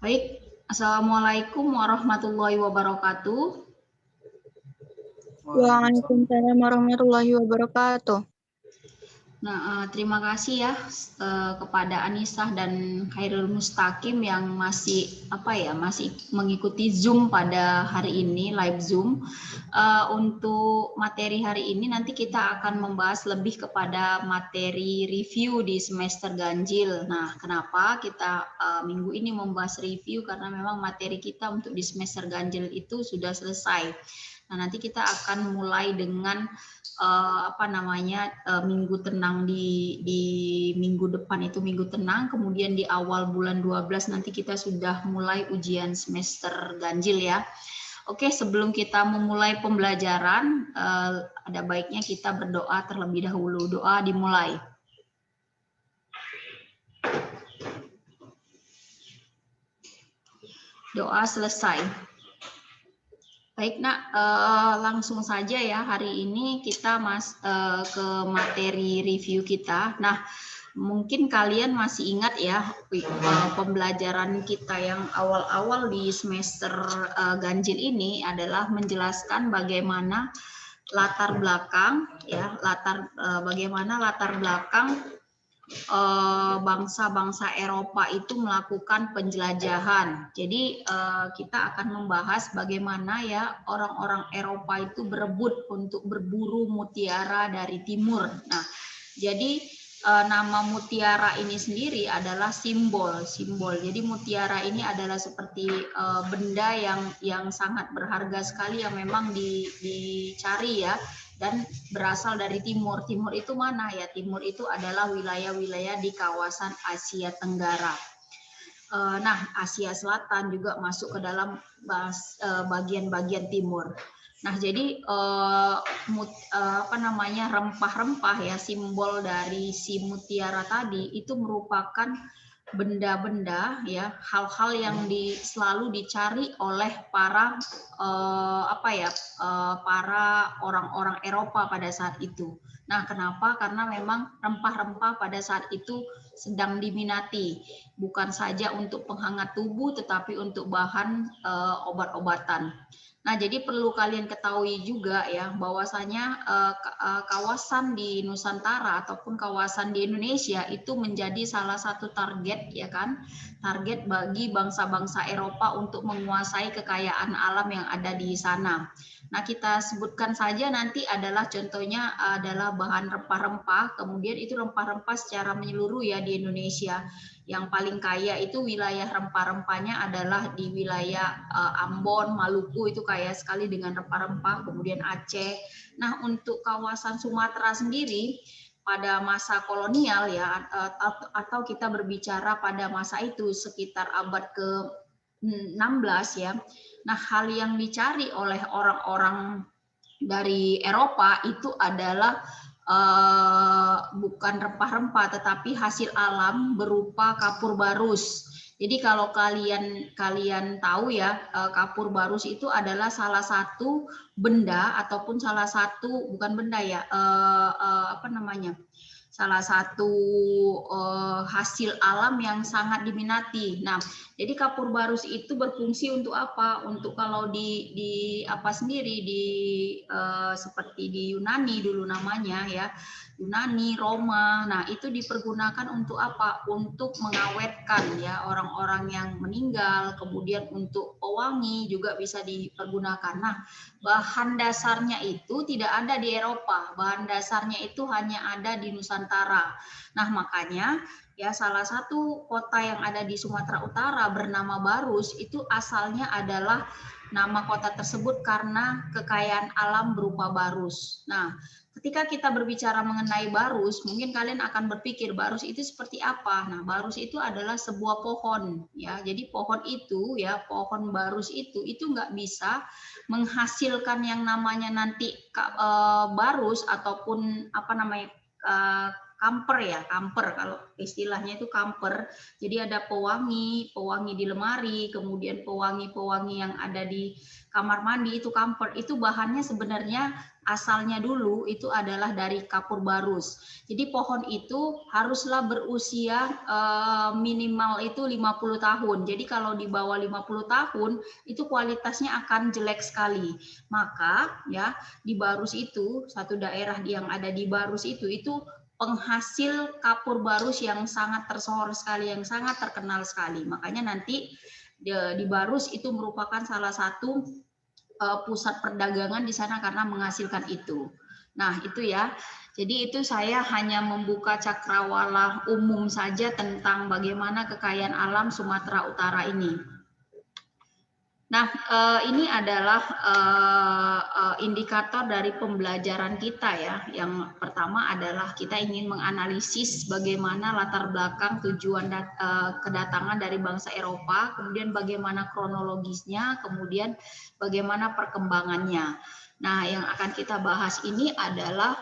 Baik, Assalamualaikum warahmatullahi wabarakatuh. Waalaikumsalam warahmatullahi wabarakatuh. Nah, terima kasih ya kepada Anisah dan Khairul Mustaqim yang masih masih mengikuti Zoom pada hari ini, live Zoom. Untuk materi hari ini nanti kita akan membahas lebih kepada materi review di semester ganjil. Nah, kenapa kita minggu ini membahas review? Karena memang materi kita untuk di semester ganjil itu sudah selesai. Nah, nanti kita akan mulai dengan minggu tenang di minggu depan itu minggu tenang, kemudian di awal bulan 12 nanti kita sudah mulai ujian semester ganjil ya. Oke, sebelum kita memulai pembelajaran, ada baiknya kita berdoa terlebih dahulu. Doa dimulai. Doa selesai. Baik nak, langsung saja ya hari ini kita ke materi review kita. Nah, mungkin kalian masih ingat ya pembelajaran kita yang awal-awal di semester ganjil ini adalah menjelaskan bagaimana latar belakang ya, bagaimana latar belakang bangsa-bangsa Eropa itu melakukan penjelajahan. Jadi kita akan membahas bagaimana ya orang-orang Eropa itu berebut untuk berburu mutiara dari timur. Nah, jadi nama mutiara ini sendiri adalah simbol. Jadi mutiara ini adalah seperti benda yang sangat berharga sekali yang memang dicari ya. Dan berasal dari timur. Timur itu mana ya? Timur itu adalah wilayah-wilayah di kawasan Asia Tenggara. Nah, Asia Selatan juga masuk ke dalam bagian-bagian timur. Nah, jadi rempah-rempah ya, simbol dari si mutiara tadi itu merupakan benda-benda ya, hal-hal yang selalu dicari oleh para para orang-orang Eropa pada saat itu. Nah, kenapa? Karena memang rempah-rempah pada saat itu sedang diminati, bukan saja untuk penghangat tubuh tetapi untuk bahan obat-obatan. Nah, jadi perlu kalian ketahui juga ya bahwasanya kawasan di Nusantara ataupun kawasan di Indonesia itu menjadi salah satu target ya kan, target bagi bangsa-bangsa Eropa untuk menguasai kekayaan alam yang ada di sana. Nah, kita sebutkan saja nanti adalah contohnya adalah bahan rempah-rempah, kemudian itu rempah-rempah secara menyeluruh ya di Indonesia. Yang paling kaya itu wilayah rempah-rempahnya adalah di wilayah Ambon, Maluku itu kaya sekali dengan rempah-rempah, kemudian Aceh. Nah, untuk kawasan Sumatera sendiri pada masa kolonial ya atau kita berbicara pada masa itu sekitar abad ke-16 ya. Nah, hal yang dicari oleh orang-orang dari Eropa itu adalah bukan rempah-rempah tetapi hasil alam berupa kapur barus. Jadi kalau kalian tahu ya, kapur barus itu adalah salah satu benda ataupun salah satu bukan benda ya, salah satu hasil alam yang sangat diminati. Nah, jadi kapur barus itu berfungsi untuk apa? Untuk kalau di apa sendiri di seperti di Yunani dulu namanya ya, Yunani, Roma. Nah, itu dipergunakan untuk apa? Untuk mengawetkan ya orang-orang yang meninggal, kemudian untuk pewangi juga bisa dipergunakan. Nah, bahan dasarnya itu tidak ada di Eropa. Bahan dasarnya itu hanya ada di Nusantara. Nah, makanya ya salah satu kota yang ada di Sumatera Utara bernama Barus itu asalnya adalah nama kota tersebut karena kekayaan alam berupa barus. Nah, ketika kita berbicara mengenai barus, mungkin kalian akan berpikir barus itu seperti apa? Nah, barus itu adalah sebuah pohon ya. Jadi pohon itu ya, pohon barus itu nggak bisa menghasilkan yang namanya nanti barus ataupun kamper ya, kamper kalau istilahnya itu kamper. Jadi ada pewangi, pewangi di lemari, kemudian pewangi-pewangi yang ada di kamar mandi itu kamper. Itu bahannya sebenarnya asalnya dulu itu adalah dari kapur barus. Jadi pohon itu haruslah berusia minimal itu 50 tahun. Jadi kalau di bawah 50 tahun itu kualitasnya akan jelek sekali. Maka ya di Barus itu, satu daerah yang ada di Barus itu penghasil kapur barus yang sangat tersohor sekali, yang sangat terkenal sekali. Makanya nanti di Barus itu merupakan salah satu pusat perdagangan di sana karena menghasilkan itu. Nah, itu ya. Jadi itu saya hanya membuka cakrawala umum saja tentang bagaimana kekayaan alam Sumatera Utara ini. Nah, ini adalah indikator dari pembelajaran kita ya. Yang pertama adalah kita ingin menganalisis bagaimana latar belakang tujuan kedatangan dari bangsa Eropa, kemudian bagaimana kronologisnya, kemudian bagaimana perkembangannya. Nah, yang akan kita bahas ini adalah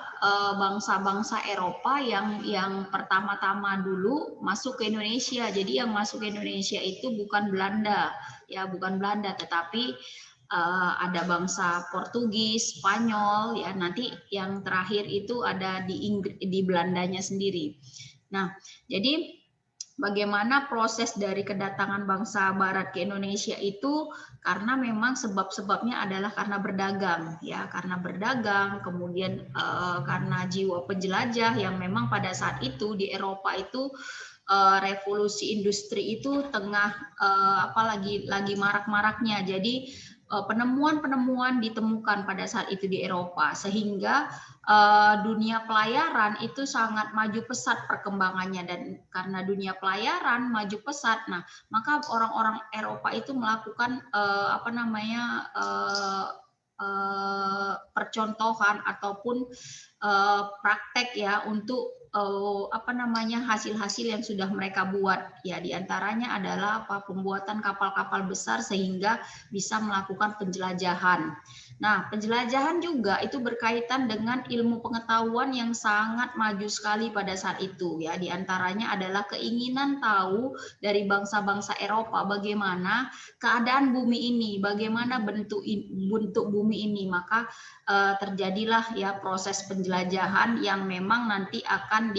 bangsa-bangsa Eropa yang pertama-tama dulu masuk ke Indonesia. Jadi yang masuk ke Indonesia itu bukan Belanda. Ya, bukan Belanda, tetapi ada bangsa Portugis, Spanyol, ya nanti yang terakhir itu ada di Belandanya sendiri. Nah, jadi bagaimana proses dari kedatangan bangsa Barat ke Indonesia itu karena memang sebab-sebabnya adalah karena berdagang, ya karena berdagang, kemudian karena jiwa penjelajah yang memang pada saat itu di Eropa itu revolusi industri itu tengah lagi marak-maraknya. Jadi penemuan-penemuan ditemukan pada saat itu di Eropa sehingga dunia pelayaran itu sangat maju pesat perkembangannya, dan karena dunia pelayaran maju pesat, nah maka orang-orang Eropa itu melakukan percontohan ataupun praktek ya untuk hasil-hasil yang sudah mereka buat ya, diantaranya adalah pembuatan kapal-kapal besar sehingga bisa melakukan penjelajahan. Nah, penjelajahan juga itu berkaitan dengan ilmu pengetahuan yang sangat maju sekali pada saat itu ya, diantaranya adalah keinginan tahu dari bangsa-bangsa Eropa bagaimana keadaan bumi ini, bagaimana bentuk bumi ini, maka terjadilah ya proses penjelajahan yang memang nanti akan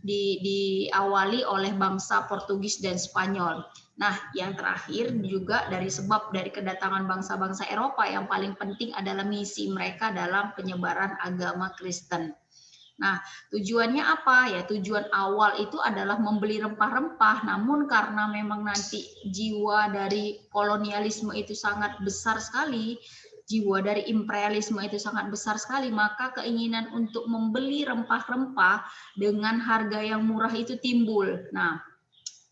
diawali oleh bangsa Portugis dan Spanyol. Nah, yang terakhir juga dari kedatangan bangsa-bangsa Eropa yang paling penting adalah misi mereka dalam penyebaran agama Kristen. Nah, tujuannya apa? Ya, tujuan awal itu adalah membeli rempah-rempah, namun karena memang nanti jiwa dari kolonialisme itu sangat besar sekali, jiwa dari imperialisme itu sangat besar sekali, maka keinginan untuk membeli rempah-rempah dengan harga yang murah itu timbul. Nah,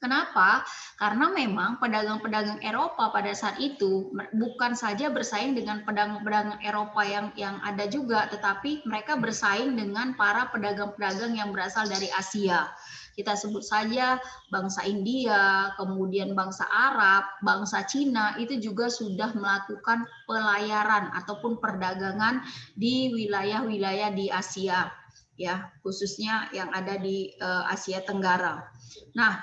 kenapa? Karena memang pedagang-pedagang Eropa pada saat itu bukan saja bersaing dengan pedagang-pedagang Eropa yang ada juga, tetapi mereka bersaing dengan para pedagang-pedagang yang berasal dari Asia. Kita sebut saja bangsa India, kemudian bangsa Arab, bangsa Cina, itu juga sudah melakukan pelayaran ataupun perdagangan di wilayah-wilayah di Asia, ya, khususnya yang ada di Asia Tenggara. Nah,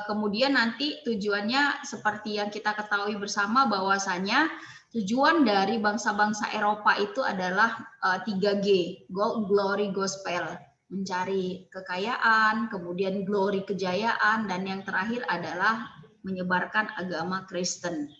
kemudian nanti tujuannya seperti yang kita ketahui bersama bahwasanya tujuan dari bangsa-bangsa Eropa itu adalah 3G, Gold, Glory, Gospel, mencari kekayaan, kemudian glory, kejayaan, dan yang terakhir adalah menyebarkan agama Kristen.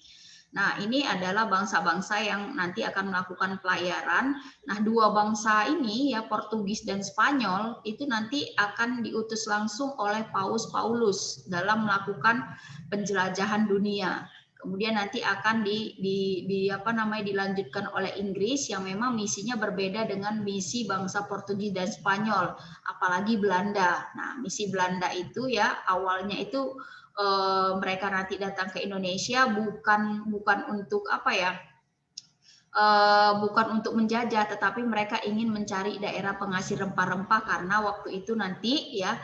Nah, ini adalah bangsa-bangsa yang nanti akan melakukan pelayaran. Nah, dua bangsa ini ya, Portugis dan Spanyol, itu nanti akan diutus langsung oleh Paus Paulus dalam melakukan penjelajahan dunia. Kemudian nanti akan dilanjutkan oleh Inggris yang memang misinya berbeda dengan misi bangsa Portugis dan Spanyol, apalagi Belanda. Nah, misi Belanda itu ya awalnya itu mereka nanti datang ke Indonesia bukan untuk bukan untuk menjajah, tetapi mereka ingin mencari daerah penghasil rempah-rempah karena waktu itu nanti ya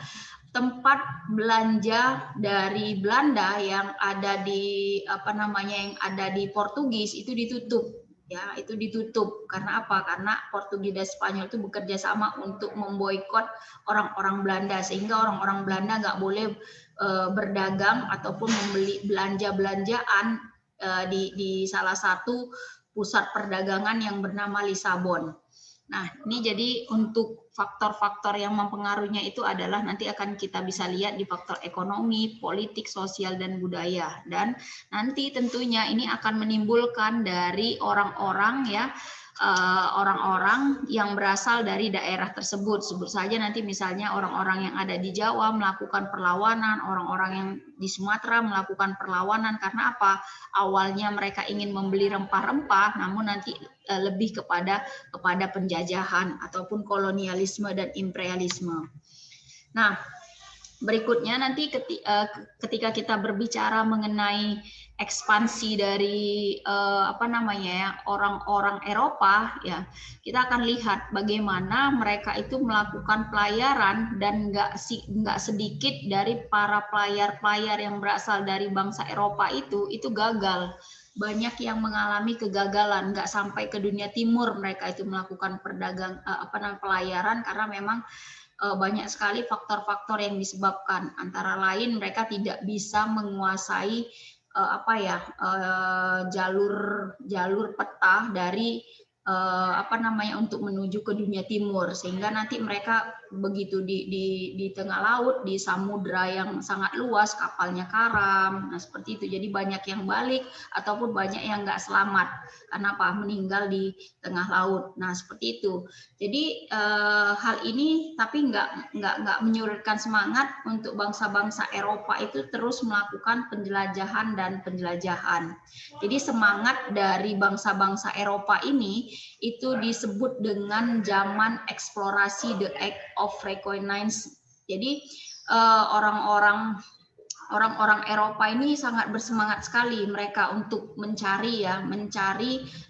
tempat belanja dari Belanda yang ada di yang ada di Portugis itu ditutup ya itu ditutup. Karena apa? Karena Portugis dan Spanyol itu bekerja sama untuk memboikot orang-orang Belanda, sehingga orang-orang Belanda nggak boleh berdagang ataupun membeli belanja-belanjaan di salah satu pusat perdagangan yang bernama Lisabon. Nah, ini jadi untuk faktor-faktor yang mempengaruhinya itu adalah nanti akan kita bisa lihat di faktor ekonomi, politik, sosial, dan budaya. Dan nanti tentunya ini akan menimbulkan dari orang-orang ya, orang-orang yang berasal dari daerah tersebut. Sebut saja nanti misalnya orang-orang yang ada di Jawa melakukan perlawanan, orang-orang yang di Sumatera melakukan perlawanan. Karena apa? Awalnya mereka ingin membeli rempah-rempah, namun nanti lebih kepada penjajahan ataupun kolonialisme dan imperialisme. Nah, berikutnya nanti ketika kita berbicara mengenai ekspansi dari orang-orang Eropa, ya kita akan lihat bagaimana mereka itu melakukan pelayaran, dan nggak sedikit dari para pelayar yang berasal dari bangsa Eropa itu gagal. Banyak yang mengalami kegagalan, nggak sampai ke dunia timur mereka itu melakukan pelayaran, karena memang banyak sekali faktor-faktor yang disebabkan. Antara lain mereka tidak bisa menguasai jalur peta dari untuk menuju ke dunia timur, sehingga nanti mereka begitu di tengah laut, di samudra yang sangat luas, kapalnya karam. Nah, seperti itu. Jadi banyak yang balik ataupun banyak yang nggak selamat. Kenapa? Meninggal di tengah laut. Nah, seperti itu. Jadi hal ini tapi nggak menyurutkan semangat untuk bangsa-bangsa Eropa itu terus melakukan penjelajahan dan penjelajahan. Jadi semangat dari bangsa-bangsa Eropa ini itu disebut dengan zaman eksplorasi, the act of reconnaissance. Jadi orang-orang Eropa ini sangat bersemangat sekali mereka untuk mencari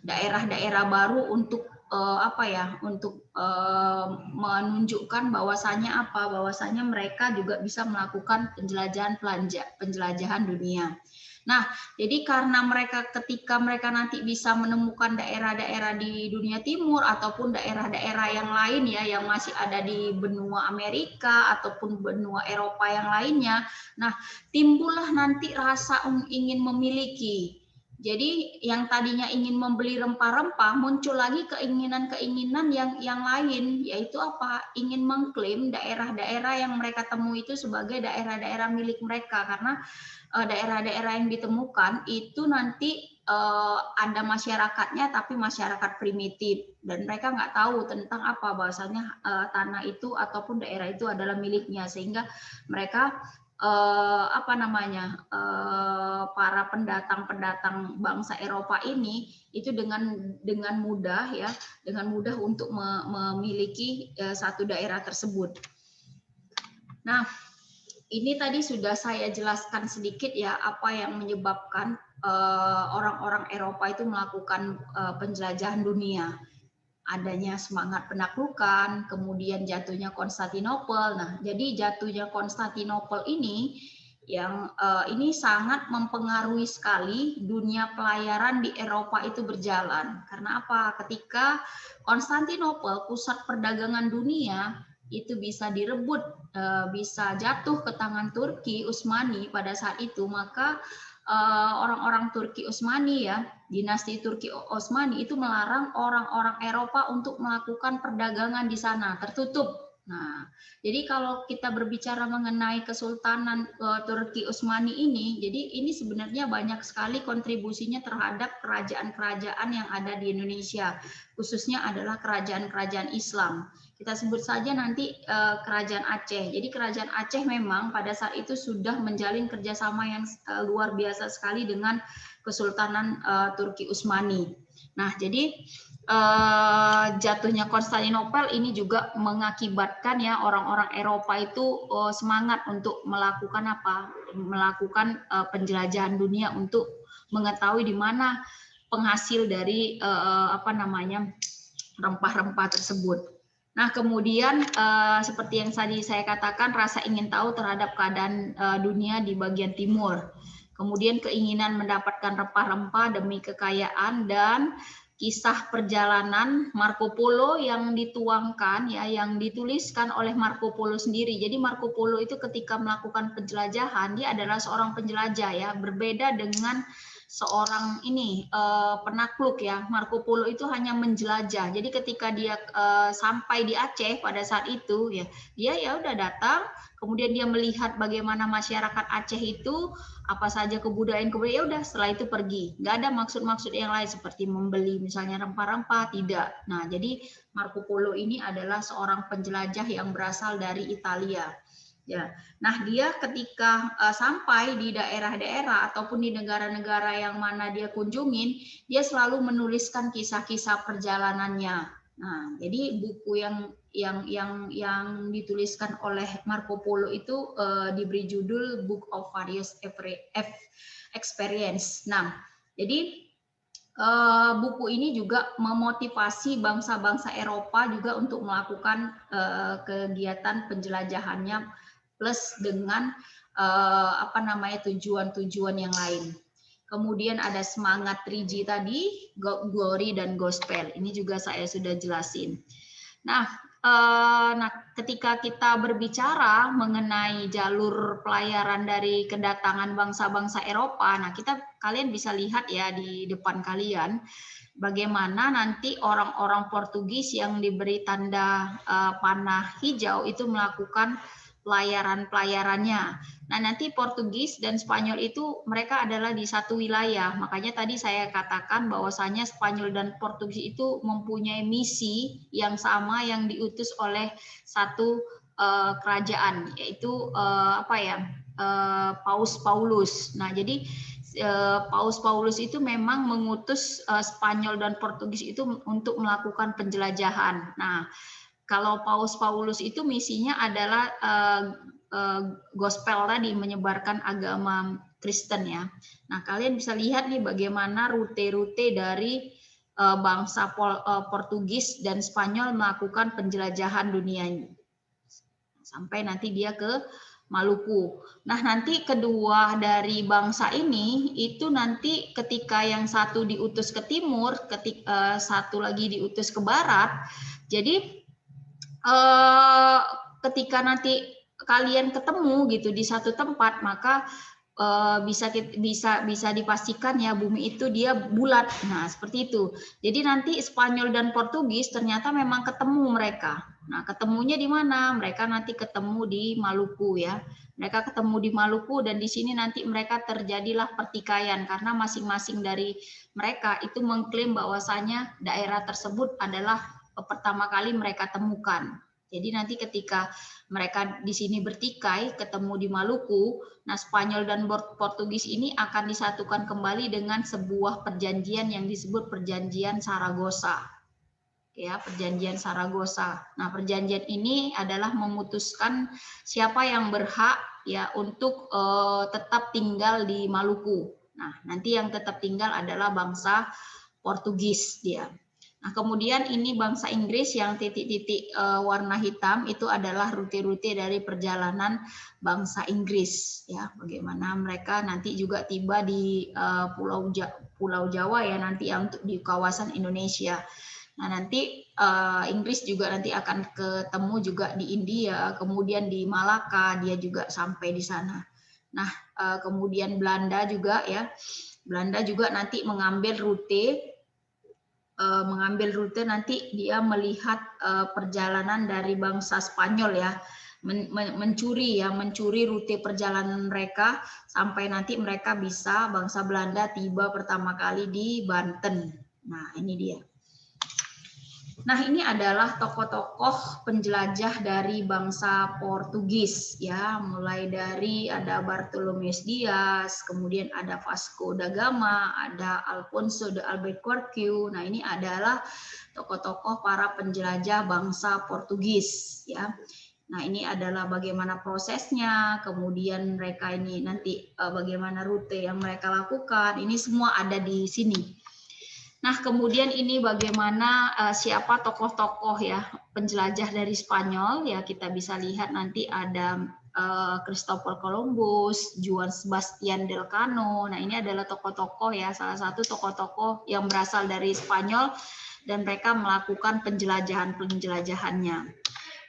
daerah-daerah baru untuk menunjukkan bahwasanya mereka juga bisa melakukan penjelajahan dunia. Nah, jadi karena ketika mereka nanti bisa menemukan daerah-daerah di dunia timur ataupun daerah-daerah yang lain ya, yang masih ada di benua Amerika ataupun benua Eropa yang lainnya, nah timbullah nanti rasa ingin memiliki. Jadi yang tadinya ingin membeli rempah-rempah, muncul lagi keinginan-keinginan yang lain, yaitu apa? Ingin mengklaim daerah-daerah yang mereka temui itu sebagai daerah-daerah milik mereka, karena daerah-daerah yang ditemukan itu nanti ada masyarakatnya, tapi masyarakat primitif, dan mereka nggak tahu tentang bahwasanya tanah itu ataupun daerah itu adalah miliknya, sehingga mereka para pendatang bangsa Eropa ini itu dengan mudah untuk memiliki satu daerah tersebut. Nah, ini tadi sudah saya jelaskan sedikit ya, apa yang menyebabkan orang-orang Eropa itu melakukan penjelajahan dunia. Adanya semangat penaklukan, kemudian jatuhnya Konstantinopel. Nah, jadi jatuhnya Konstantinopel ini ini sangat mempengaruhi sekali dunia pelayaran di Eropa itu berjalan. Karena apa? Ketika Konstantinopel, pusat perdagangan dunia, itu bisa direbut, bisa jatuh ke tangan Turki Utsmani pada saat itu, maka orang-orang Turki Utsmani ya, dinasti Turki Utsmani itu melarang orang-orang Eropa untuk melakukan perdagangan di sana, tertutup. Nah, jadi kalau kita berbicara mengenai Kesultanan Turki Utsmani ini, jadi ini sebenarnya banyak sekali kontribusinya terhadap kerajaan-kerajaan yang ada di Indonesia, khususnya adalah kerajaan-kerajaan Islam. Kita sebut saja nanti Kerajaan Aceh. Jadi Kerajaan Aceh memang pada saat itu sudah menjalin kerjasama yang luar biasa sekali dengan Kesultanan Turki Utsmani. Nah, jadi jatuhnya Konstantinopel ini juga mengakibatkan ya orang-orang Eropa itu semangat untuk melakukan penjelajahan dunia untuk mengetahui di mana penghasil dari rempah-rempah tersebut. Nah, kemudian seperti yang tadi saya katakan, rasa ingin tahu terhadap keadaan dunia di bagian timur. Kemudian keinginan mendapatkan rempah-rempah demi kekayaan, dan kisah perjalanan Marco Polo yang dituangkan ya, yang dituliskan oleh Marco Polo sendiri. Jadi Marco Polo itu ketika melakukan penjelajahan dia adalah seorang penjelajah ya, berbeda dengan seorang ini penakluk ya. Marco Polo itu hanya menjelajah. Jadi ketika dia sampai di Aceh pada saat itu ya, dia ya udah datang, kemudian dia melihat bagaimana masyarakat Aceh itu, apa saja kebudayaan, ya udah setelah itu pergi. Nggak ada maksud-maksud yang lain seperti membeli misalnya rempah-rempah, tidak. Nah, jadi Marco Polo ini adalah seorang penjelajah yang berasal dari Italia. Ya. Nah, dia ketika sampai di daerah-daerah ataupun di negara-negara yang mana dia kunjungin, dia selalu menuliskan kisah-kisah perjalanannya. Nah, jadi buku yang dituliskan oleh Marco Polo itu diberi judul Book of Various Experience. Nah, jadi buku ini juga memotivasi bangsa-bangsa Eropa juga untuk melakukan kegiatan penjelajahannya plus dengan tujuan-tujuan yang lain. Kemudian ada semangat 3G tadi, glory dan gospel. Ini juga saya sudah jelasin. Nah, ketika kita berbicara mengenai jalur pelayaran dari kedatangan bangsa-bangsa Eropa, nah kalian bisa lihat ya di depan kalian bagaimana nanti orang-orang Portugis yang diberi tanda panah hijau itu melakukan pelayarannya. Nah, nanti Portugis dan Spanyol itu mereka adalah di satu wilayah. Makanya tadi saya katakan bahwasanya Spanyol dan Portugis itu mempunyai misi yang sama yang diutus oleh satu kerajaan, yaitu Paus Paulus. Nah, jadi Paus Paulus itu memang mengutus Spanyol dan Portugis itu untuk melakukan penjelajahan. Nah, kalau Paus Paulus itu misinya adalah gospel tadi, menyebarkan agama Kristen ya. Nah, kalian bisa lihat nih bagaimana rute-rute dari bangsa Portugis dan Spanyol melakukan penjelajahan dunia ini. Sampai nanti dia ke Maluku. Nah, nanti kedua dari bangsa ini itu nanti ketika yang satu diutus ke timur, satu lagi diutus ke barat. Jadi ketika nanti kalian ketemu gitu di satu tempat, maka bisa dipastikan ya bumi itu dia bulat. Nah, seperti itu. Jadi nanti Spanyol dan Portugis ternyata memang ketemu mereka. Nah, ketemunya di mana? Mereka nanti ketemu di Maluku ya. Mereka ketemu di Maluku dan di sini nanti mereka terjadilah pertikaian karena masing-masing dari mereka itu mengklaim bahwasanya daerah tersebut adalah pertama kali mereka temukan. Jadi nanti ketika mereka di sini bertikai, ketemu di Maluku, nah Spanyol dan Portugis ini akan disatukan kembali dengan sebuah perjanjian yang disebut Perjanjian Saragossa. Ya, Perjanjian Saragossa. Nah, perjanjian ini adalah memutuskan siapa yang berhak ya untuk tetap tinggal di Maluku. Nah, nanti yang tetap tinggal adalah bangsa Portugis dia. Nah, kemudian ini bangsa Inggris yang titik-titik warna hitam itu adalah rute-rute dari perjalanan bangsa Inggris ya. Bagaimana mereka nanti juga tiba di Pulau Jawa ya nanti untuk di kawasan Indonesia. Nah, nanti Inggris juga nanti akan ketemu juga di India, kemudian di Malaka dia juga sampai di sana. Nah, kemudian Belanda juga ya. Belanda juga nanti mengambil rute nanti dia melihat perjalanan dari bangsa Spanyol ya, mencuri rute perjalanan mereka sampai nanti mereka bisa bangsa Belanda tiba pertama kali di Banten. Nah, ini dia. Nah, ini adalah tokoh-tokoh penjelajah dari bangsa Portugis ya, mulai dari ada Bartolomeus Dias, kemudian ada Vasco da Gama, ada Alfonso de Albuquerque. Nah, ini adalah tokoh-tokoh para penjelajah bangsa Portugis ya. Nah, ini adalah bagaimana prosesnya, kemudian mereka ini nanti bagaimana rute yang mereka lakukan. Ini semua ada di sini. Nah, kemudian ini bagaimana siapa tokoh-tokoh ya penjelajah dari Spanyol ya, kita bisa lihat nanti ada Christopher Columbus, Juan Sebastian Elcano. Nah, ini adalah tokoh-tokoh ya, salah satu tokoh-tokoh yang berasal dari Spanyol dan mereka melakukan penjelajahannya.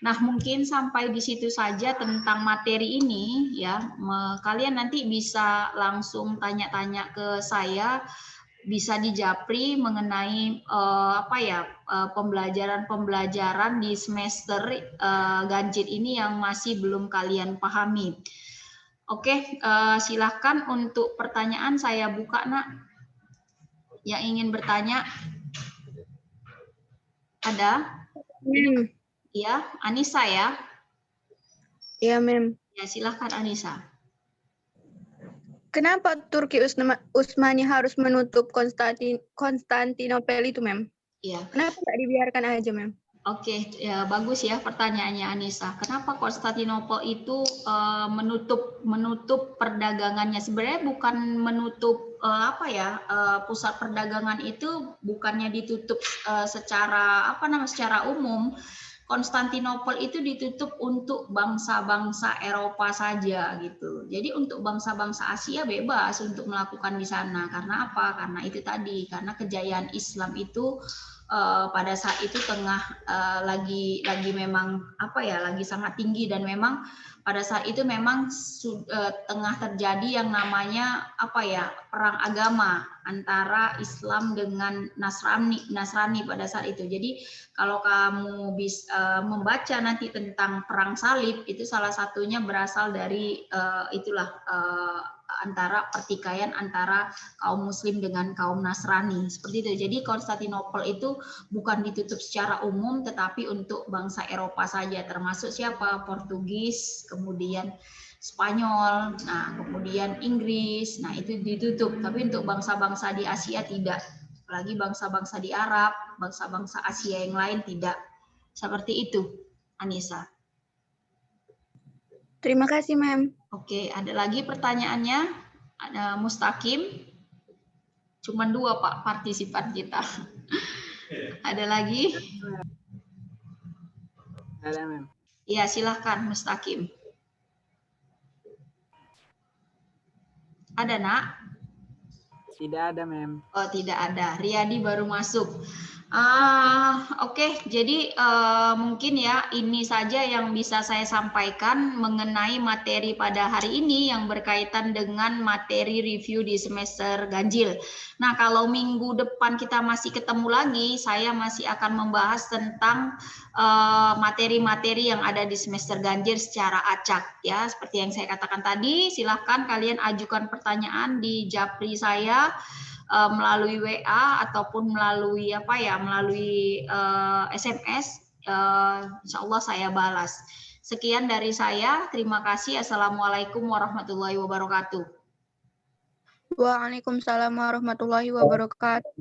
Nah, mungkin sampai di situ saja tentang materi ini ya. Kalian nanti bisa langsung tanya-tanya ke saya, bisa di Japri mengenai pembelajaran-pembelajaran di semester ganjil ini yang masih belum kalian pahami. Oke, silakan untuk pertanyaan saya buka, Nak. Yang ingin bertanya ada? Ya, Anissa ya. Iya, Mem. Ya, silakan Anissa. Kenapa Turki Utsmani harus menutup Konstantinopel itu, Mem? Iya. Kenapa nggak dibiarkan aja, Mem? Oke, ya bagus ya pertanyaannya Anissa. Kenapa Konstantinopel itu menutup perdagangannya? Sebenarnya bukan menutup pusat perdagangan itu bukannya ditutup secara umum. Konstantinopel itu ditutup untuk bangsa-bangsa Eropa saja gitu. Jadi untuk bangsa-bangsa Asia bebas untuk melakukan di sana. Karena apa? Karena itu tadi, karena kejayaan Islam itu pada saat itu lagi memang lagi sangat tinggi, dan memang pada saat itu memang tengah terjadi yang namanya perang agama antara Islam dengan Nasrani pada saat itu. Jadi kalau kamu bisa membaca nanti tentang perang salib, itu salah satunya berasal dari antara pertikaian antara kaum Muslim dengan kaum Nasrani, seperti itu. Jadi Konstantinopel itu bukan ditutup secara umum, tetapi untuk bangsa Eropa saja, termasuk siapa? Portugis, kemudian Spanyol, nah kemudian Inggris, nah itu ditutup. Tapi untuk bangsa-bangsa di Asia tidak, apalagi bangsa-bangsa di Arab, bangsa-bangsa Asia yang lain tidak. Seperti itu, Anissa. Terima kasih, Mem. Oke, ada lagi pertanyaannya? Ada Mustaqim? Cuman 2 Pak partisipan kita. Ada lagi? Ada, Mem. Iya, silahkan Mustaqim. Ada, Nak? Tidak ada, Mem. Oh, tidak ada. Riyadi baru masuk. Oke, jadi mungkin ya ini saja yang bisa saya sampaikan mengenai materi pada hari ini yang berkaitan dengan materi review di semester ganjil. Nah, kalau minggu depan kita masih ketemu lagi, saya masih akan membahas tentang materi-materi yang ada di semester ganjil secara acak ya. Seperti yang saya katakan tadi, silahkan kalian ajukan pertanyaan di Japri saya melalui WA ataupun melalui SMS. Insya Allah saya balas. Sekian dari saya. Terima kasih. Assalamualaikum warahmatullahi wabarakatuh. Waalaikumsalam warahmatullahi wabarakatuh.